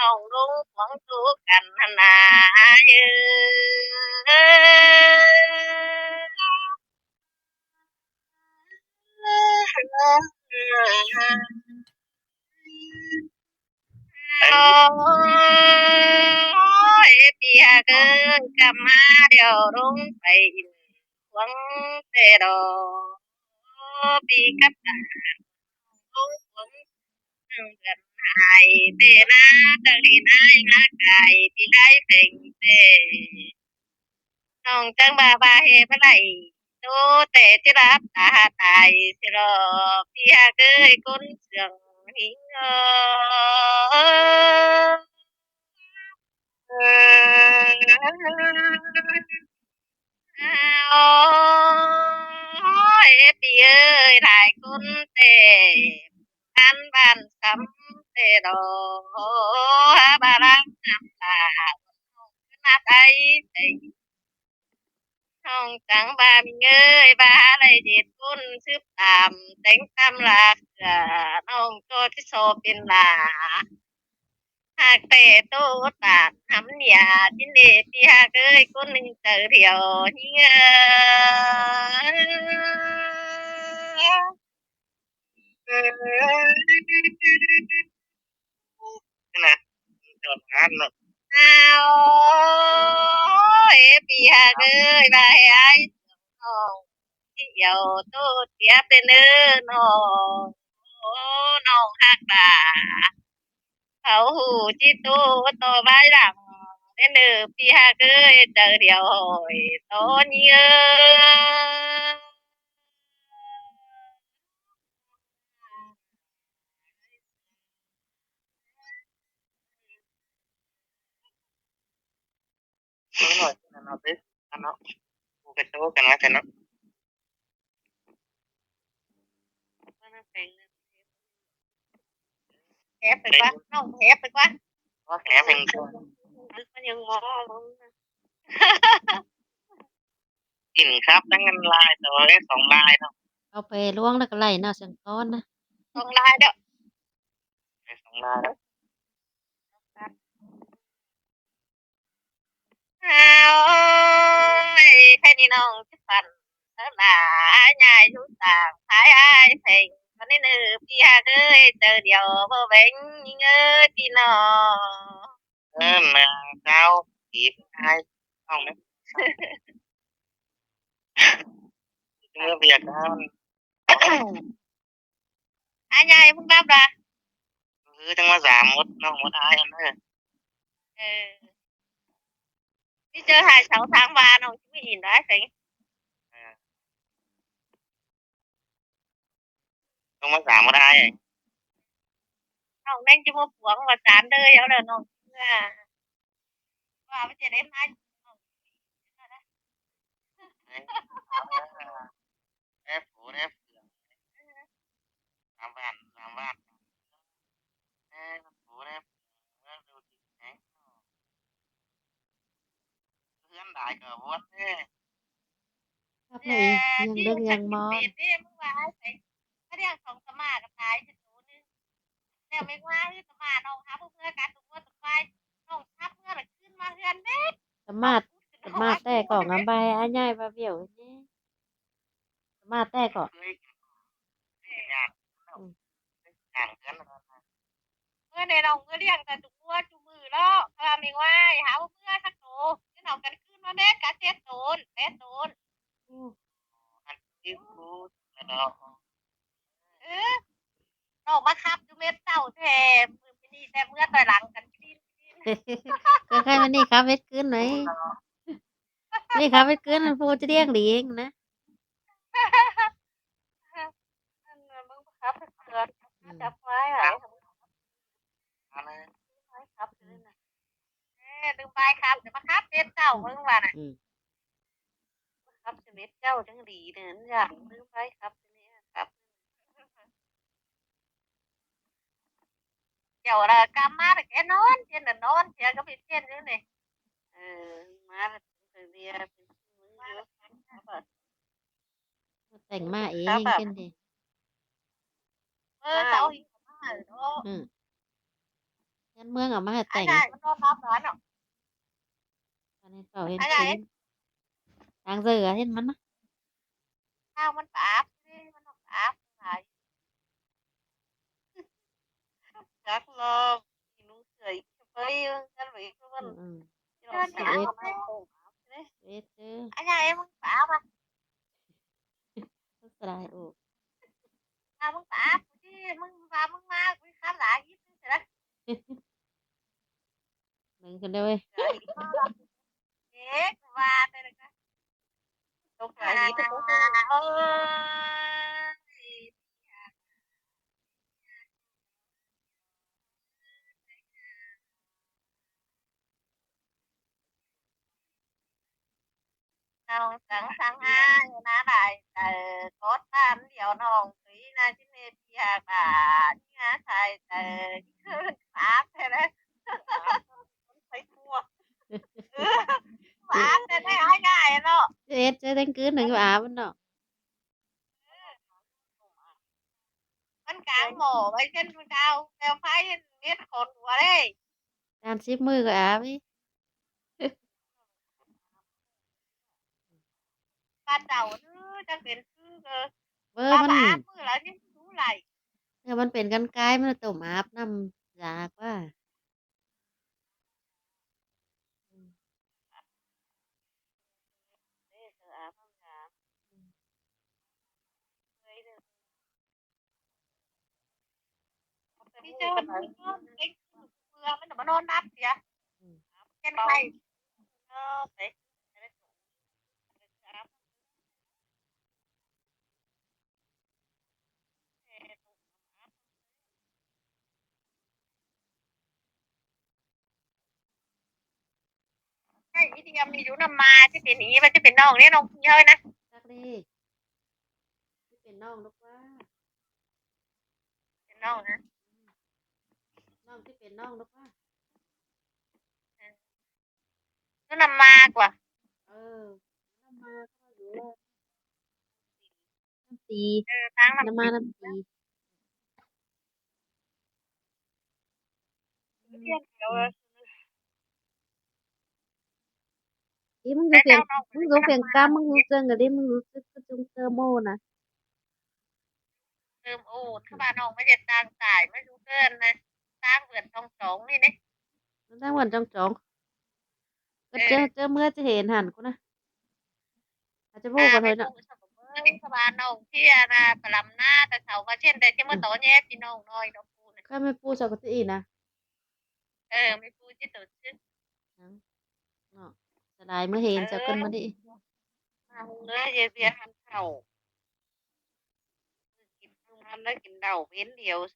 น้องลุงของสู้กันนาเยืโอ้ยเปียเกินกลับมาเดี๋ยวลงไปอินหวังเตดอปีกับตาลงหวังกันหายเตนาตะลีนายนาไก่ปีได้เพ่งเตน้องจังบาเฮปะไหลโตแต่ที่รับตาตายสิรอเปียเกยก้นเสืองหิงโอ้ยปีเอ้ยหลายคนเตะอันบ้านสำเตดอบารังน้ำตานาไตเตห้องจังบามีเงยบาอะไรเด็ดกุนซืบตามแต่งตำลากน้องโจที่โซเป็นลาหากเตะตู้ตาทำเนี่ยจินเดที่หากเอ้ยคนหนึ่งเจอเดียวนี่เงนะจดงานเนาะเอาเอปีหากเอ้ยบายไอ้น้องที่เดียวตู้เสียเป็นเนื้อน้องโอ้น้องหักตา เขาหูจิตูโตบายหลังเล่นเดือพี่ฮาเกยเจอเดียวหอยโตนี้เออหน่อยนะเนาะเด้อเนาะกูไปโตกันแล้วกันเนาะแฮปไปกว่าน้องแฮปไปกว่าว่าแฮปเป็นมันยังมองกินครับตั้งเงินลายตัวเลขสองลายเนาะเอาไปล่วงแล้วก็ไล่เนาะเสียงก้อนนะสองลายเด้อสองลายเอาแค่นี้น้องจะฝันเธอหลายใหญ่ยุ่งต่างท้ายไอ้เพลงวันนี้เนื้อพี่ฮาเกยเจอเดียวบ่เว้งเงยพี่น้องนางเจ้าจีบไอ้ห้องนั้นเมื่อเบียดกันอ้ใหญ่มึงรับละคือจังว่าสามมดน้องมดอ้ายอันนั้นเออพี่เจอหายเสาทางบานน้องไม่อินได้สิต้องมาสามมดอ้ายน้องแม่งจะมาปวงว่าสารเลยเอาเลยน้องว่าไม่จะได้มาแอบผูแอบสามบ้านสามบ้านแอบผูแอบดูดิแข็งเพื่อนได้ก็วัดเนี่ย ครับเลยยังที่ดึงยังฉันกิมอนนเป็ดเนี่ยมึงว่าไอ้ก็เรียกของสมากับตายฉันรู้นึงแต่ไม่ว่าคือสมาน้องหาเพื่อการตัวตัวไปน้องทับเมื่อหรือขึ้นมาเฮือนเด็กสมาร์ทสมาร์ทแต่ก่อนอันใบอันใหญ่บาเบี้ยวนี่สมาร์ทแต่ก่อนเมื่อในน้องเมื่อเรียกแต่ตัวจุมือแล้วเออไม่ว่าหาเพื่อสักโตที่น้องกันขึ้นมาเด็กกะเจ็ดโตนแปดโตนอันที่กูแล้วเออน้องมาคับอยู่เม็ดเต้าแทมมือนี่แต่เมื่อต่อยหลังกันกินก็แค่มันนี่ครับเวทขึ้นไหนนี่ครับเวทขึ้นมันพูดจะเรียกหลีเองนะมึงครับเกิดจับไว้อะครับดึงไปครับเดี๋ยวมาครับเม็ดเต้ามึงว่าน่ะครับเม็ดเจ้าจังดีเดินจ้ะดึงไปครับนี่ครับ เดี๋ยวlà cam má được cái nón trên là nón chị có biết trên nữa này ừ, má là từ điแต่งมาเองกันดิเออเสาหินมาđó ยันเมืองเอามาให้แต่ง ai ai nó nó đó nó ตอนนี้เฝ้าเห็น ai คื ai นทางเสือเห็นมันนะ sao mình tạp nó tạp lại các lo nó sưởi với cái vị của อื mình มอืม nó tạp đấy เอ็ดเจอ ai ai em muốn tạp à สลายโอ้ tao muốn tạp chứมึง vào มึง ma quý khá lại giúp thế đó หนึ่งกันด้วย rồi chết và đây là tục lại gì tôi cũng ơi không sẵn sàng ha na đại cốt tam điều nòng thủy na chính nê bì hà bà nha thầy pháp thế đấy phải thua pháp thế đấy ai ngại nó เอ็ดเจอทั้งคืนหนึ่งก็อาบมันเนาะ มันกลางหมอไว้เช่นดาวแนวไฟเม็ดขนหัวเลย การซิบมือก็อาบอีก บ้านเจ้าจังเป็นคือ เบอร์ บ้า มัน บ้ามือแล้วยังรู้ไหล ถ้ามันเป็นกันไกลมันต้มอาบน้ำยากว่า đi chơi mình cái mưa mình mà non nát kìa trên khay đấy ใช่อีเดียมีอยู่น้ำมาจะเป็นอีมันจะเป็นน้องเนี่ยน้องเยอะนะ จักดิที่เป็นน้องลูกว่า เป็นน้องนะ น้องที่เป็นน้องลูกว่า nó nằm ma quả เออน้ำมาก็อยู่ว่าน้ำตี tháng nằm น้ำมาน้ำตี thiên kiểu ที่มึงดู tại เพียง sao nó มึงดูเพียงกล้ามมึงรู้จังกับดิมึงรู้สึกก็จงเตอร์โมนะ ôm ồn các bạn ông mới dịch tăng tải mới chú cơn này tăng vượt trong trống đi đấy มันตั้งวันจองจองก็เจอเมื่อจะเห็นหันกูนะอาจจะพูดกันเล mấy ยเนาะ phụ sao mới các bạn ông kia là phải làm na tại sao mà trên đây chứ mà tối nhé thì nó nói nó phụ này ข้าไม่พูดสักทีนะ mấy phụ chứ tổ chức เนาะสลายเมื่อเห็นจะกันมาดิ nữa về việc ăn khẩu kịp ăn lấy kịp đầu biến điều